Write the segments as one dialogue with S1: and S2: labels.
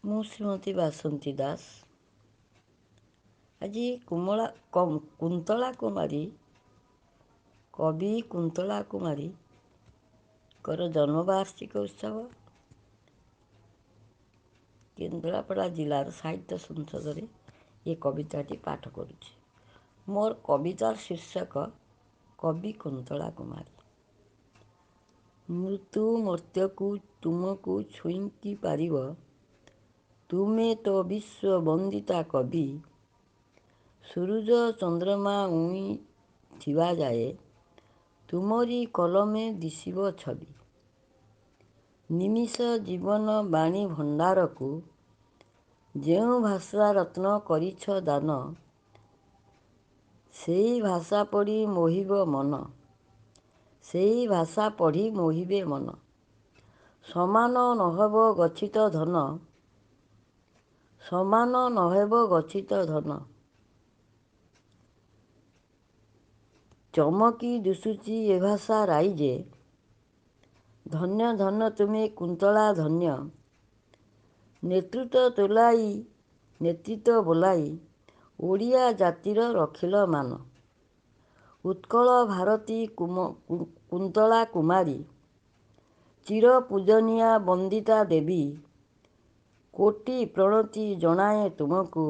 S1: ମୁଁ ଶ୍ରୀମତୀ ବାସନ୍ତୀ ଦାସ। ଆଜି କୁନ୍ତଳା କୁମାରୀ କବି କୁନ୍ତଳା କୁମାରୀଙ୍କର ଜନ୍ମବାର୍ଷିକ ଉତ୍ସବ କେନ୍ଦ୍ରାପଡ଼ା ଜିଲ୍ଲାର ସାହିତ୍ୟ ସଂସଦରେ ଏ କବିତାଟି ପାଠ କରୁଛି। ମୋର କବିତାର ଶୀର୍ଷକ କବି କୁନ୍ତଳା କୁମାରୀ। ମୃତ୍ୟୁ ମର୍ତ୍ତ୍ୟକୁ ତୁମକୁ ଛୁଇଁକି ପାରିବ, ତୁମେ ତ ବିଶ୍ୱ ବନ୍ଦିତା କବି। ସୂରୁଜ ଚନ୍ଦ୍ରମା ଉଇଁ ଥିବା ଯାଏ ତୁମରି କଲମେ ଦିଶିବ ଛବି। ନିମିଷ ଜୀବନ ବାଣୀ ଭଣ୍ଡାରକୁ ଯେଉଁ ଭାଷା ରତ୍ନ କରିଛ ଦାନ, ସେଇ ଭାଷା ପଢ଼ି ମୋହିବ ମନ, ସେଇ ଭାଷା ପଢ଼ି ମୋହିବେ ମନ। ସମାନ ନହେବ ଗଚ୍ଛିତ ଧନ, ସମାନ ନହେବ ଗଚ୍ଛିତ ଧନ। ଚମକି ଦିଶୁଛି ଏ ଭାଷା ରାଇଜେ, ଧନ୍ୟ ଧନ୍ୟ ତୁମେ କୁନ୍ତଳା ଧନ୍ୟ। ନେତୃତ୍ୱ ବୋଲାଇ ଓଡ଼ିଆ ଜାତିର ରଖିଲ ମାନ। ଉତ୍କଳ ଭାରତୀ କୁନ୍ତଳା କୁମାରୀ, ଚିର ପୂଜନୀୟା ବନ୍ଦିତା ଦେବୀ। କୋଟି ପ୍ରଣତି ଜଣାଏ ତୁମକୁ,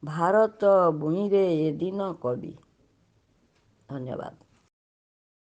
S1: ଭାରତ ଭୂଇଁରେ ଏ ଦିନ କବି। ଧନ୍ୟବାଦ।